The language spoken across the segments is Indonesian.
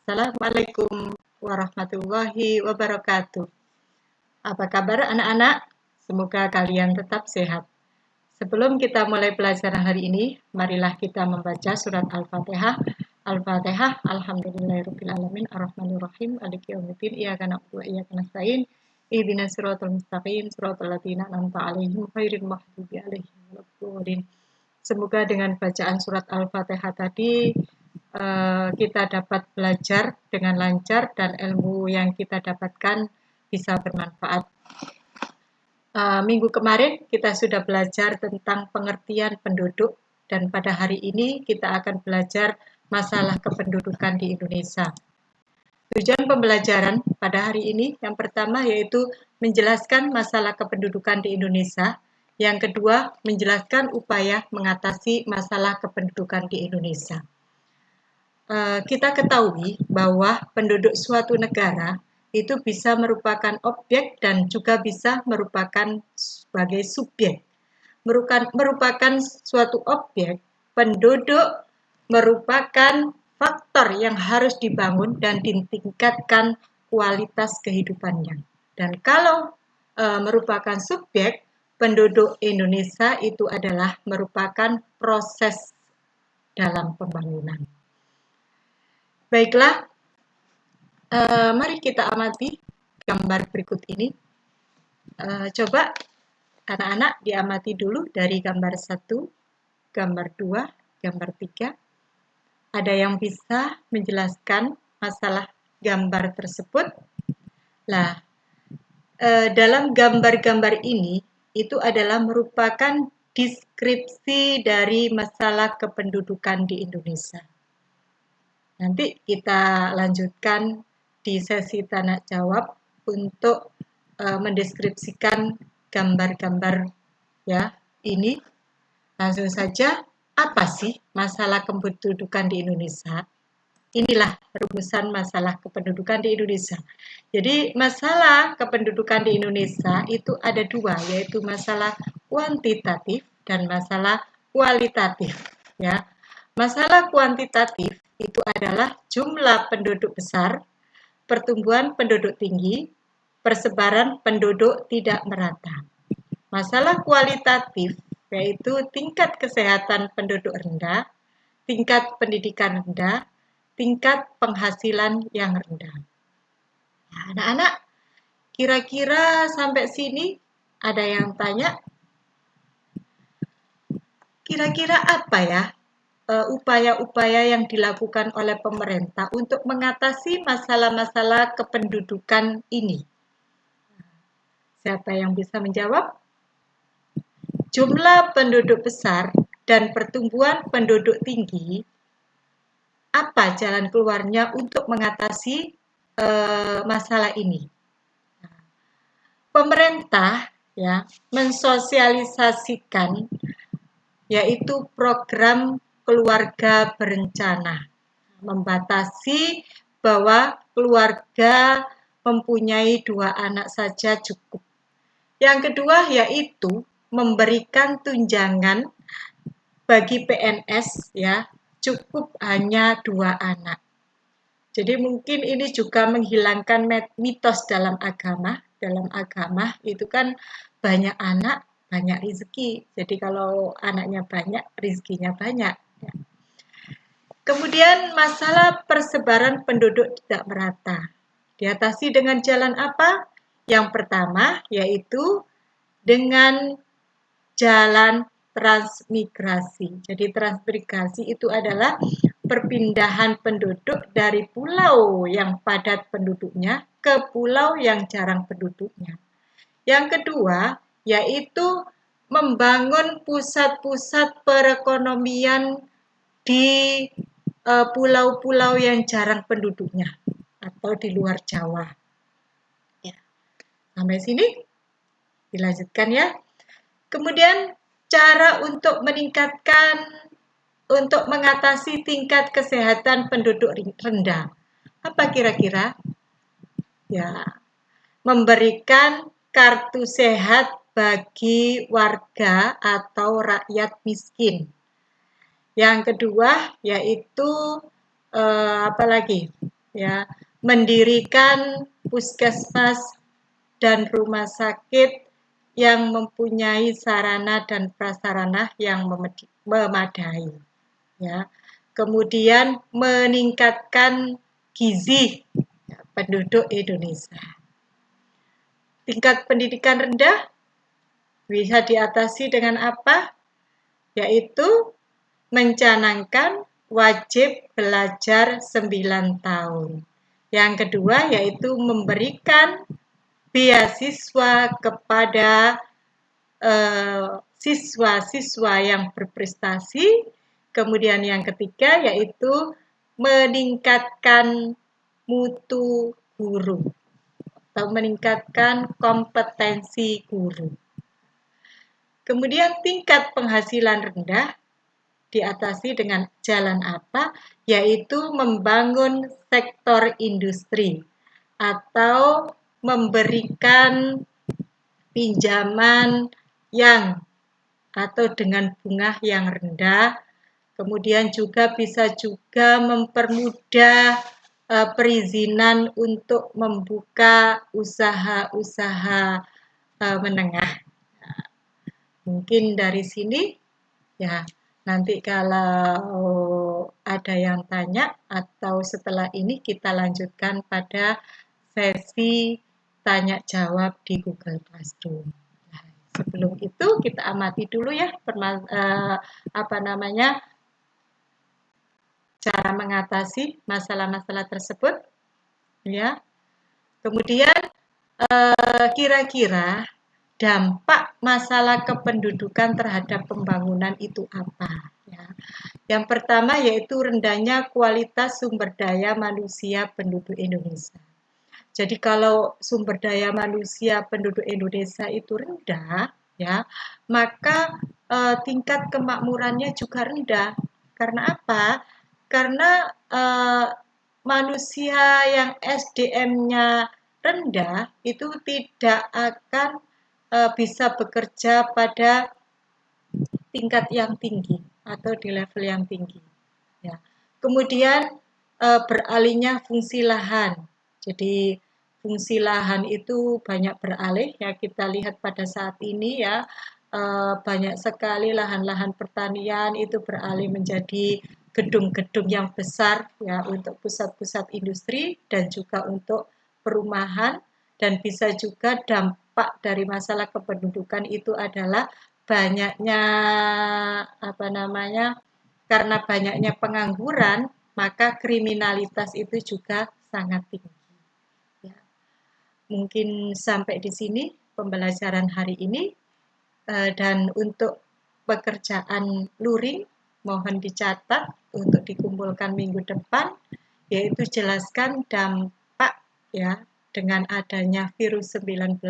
Assalamualaikum warahmatullahi wabarakatuh. Apa kabar anak-anak? Semoga kalian tetap sehat. Sebelum kita mulai pelajaran hari ini, marilah kita membaca surat Al-Fatihah. Al-Fatihah, Alhamdulillahirrahmanirrahim, Ar-Rahmanirrahim, Maliki yaumiddin, Iyyaka na'budu wa iyyaka nasta'in, Ihdinas siratal mustaqim, siratal ladzina an'amta 'alaihim ghairil maghdubi 'alaihim waladdallin. Semoga dengan bacaan surat Al-Fatihah tadi kita dapat belajar dengan lancar dan ilmu yang kita dapatkan bisa bermanfaat. Minggu kemarin kita sudah belajar tentang pengertian penduduk dan pada hari ini kita akan belajar masalah kependudukan di Indonesia. Tujuan pembelajaran pada hari ini yang pertama yaitu menjelaskan masalah kependudukan di Indonesia. Yang kedua, menjelaskan upaya mengatasi masalah kependudukan di Indonesia. Kita ketahui bahwa penduduk suatu negara itu bisa merupakan objek dan juga bisa merupakan sebagai subjek. Merupakan suatu objek, penduduk merupakan faktor yang harus dibangun dan ditingkatkan kualitas kehidupannya. Dan kalau merupakan subjek, penduduk Indonesia itu adalah merupakan proses dalam pembangunan. Baiklah, mari kita amati gambar berikut ini. Coba anak-anak diamati dulu dari gambar 1, gambar 2, gambar 3. Ada yang bisa menjelaskan masalah gambar tersebut? Nah, dalam gambar-gambar ini itu adalah merupakan deskripsi dari masalah kependudukan di Indonesia. Nanti kita lanjutkan di sesi tanya jawab untuk mendeskripsikan gambar-gambar ya ini. Langsung saja, apa sih masalah kependudukan di Indonesia? Inilah rumusan masalah kependudukan di Indonesia. Jadi masalah kependudukan di Indonesia itu ada dua, yaitu masalah kuantitatif dan masalah kualitatif. Ya, masalah kuantitatif itu adalah jumlah penduduk besar, pertumbuhan penduduk tinggi, persebaran penduduk tidak merata. Masalah kualitatif yaitu tingkat kesehatan penduduk rendah, tingkat pendidikan rendah, tingkat penghasilan yang rendah. Nah, anak-anak, kira-kira sampai sini ada yang tanya? Kira-kira apa ya upaya-upaya yang dilakukan oleh pemerintah untuk mengatasi masalah-masalah kependudukan ini? Siapa yang bisa menjawab? Jumlah penduduk besar dan pertumbuhan penduduk tinggi, apa jalan keluarnya untuk mengatasi masalah ini? Pemerintah ya mensosialisasikan yaitu program keluarga berencana, membatasi bahwa keluarga mempunyai 2 anak saja cukup. Yang kedua yaitu memberikan tunjangan bagi PNS ya, cukup hanya 2 anak. Jadi mungkin ini juga menghilangkan mitos dalam agama. Dalam agama itu kan banyak anak, banyak rezeki. Jadi kalau anaknya banyak, rezekinya banyak. Ya. Kemudian masalah persebaran penduduk tidak merata. Diatasi dengan jalan apa? Yang pertama yaitu dengan jalan transmigrasi. Jadi transmigrasi itu adalah perpindahan penduduk dari pulau yang padat penduduknya ke pulau yang jarang penduduknya. Yang kedua yaitu membangun pusat-pusat perekonomian di pulau-pulau yang jarang penduduknya atau di luar Jawa. Ya. Sampai sini dilanjutkan ya. Kemudian cara untuk mengatasi tingkat kesehatan penduduk rendah. Apa kira-kira? Ya, memberikan kartu sehat bagi warga atau rakyat miskin. Yang kedua yaitu ya, mendirikan puskesmas dan rumah sakit yang mempunyai sarana dan prasarana yang memadai, ya. Kemudian meningkatkan gizi penduduk Indonesia. Tingkat pendidikan rendah bisa diatasi dengan apa? Yaitu mencanangkan wajib belajar 9 tahun. Yang kedua yaitu memberikan beasiswa kepada siswa-siswa yang berprestasi. Kemudian yang ketiga yaitu meningkatkan mutu guru atau meningkatkan kompetensi guru. Kemudian tingkat penghasilan rendah diatasi dengan jalan apa? Yaitu membangun sektor industri atau memberikan pinjaman yang atau dengan bunga yang rendah. Kemudian juga bisa juga mempermudah perizinan untuk membuka usaha-usaha menengah. Nah, mungkin dari sini ya, nanti kalau ada yang tanya atau setelah ini kita lanjutkan pada sesi tanya jawab di Google Classroom. Nah, sebelum itu kita amati dulu ya cara mengatasi masalah-masalah tersebut, ya. Kemudian kira-kira dampak masalah kependudukan terhadap pembangunan itu apa? Ya. Yang pertama yaitu rendahnya kualitas sumber daya manusia penduduk Indonesia. Jadi kalau sumber daya manusia penduduk Indonesia itu rendah, ya, maka tingkat kemakmurannya juga rendah. Karena apa? Karena manusia yang SDM-nya rendah itu tidak akan bisa bekerja pada tingkat yang tinggi atau di level yang tinggi. Ya. Kemudian beralihnya fungsi lahan. Jadi fungsi lahan itu banyak beralih ya, kita lihat pada saat ini ya, banyak sekali lahan-lahan pertanian itu beralih menjadi gedung-gedung yang besar ya untuk pusat-pusat industri dan juga untuk perumahan, dan bisa juga dampak dari masalah kependudukan itu adalah banyaknya karena banyaknya pengangguran, maka kriminalitas itu juga sangat tinggi. Ya. Mungkin sampai di sini pembelajaran hari ini, dan untuk pekerjaan luring mohon dicatat untuk dikumpulkan minggu depan, yaitu jelaskan dampak ya dengan adanya virus 19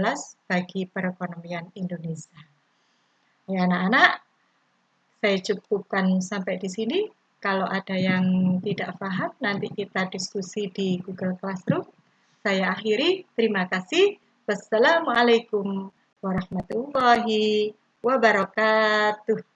bagi perekonomian Indonesia. Ya anak-anak, saya cukupkan sampai di sini. Kalau ada yang tidak paham, nanti kita diskusi di Google Classroom. Saya akhiri. Terima kasih. Wassalamualaikum warahmatullahi wabarakatuh.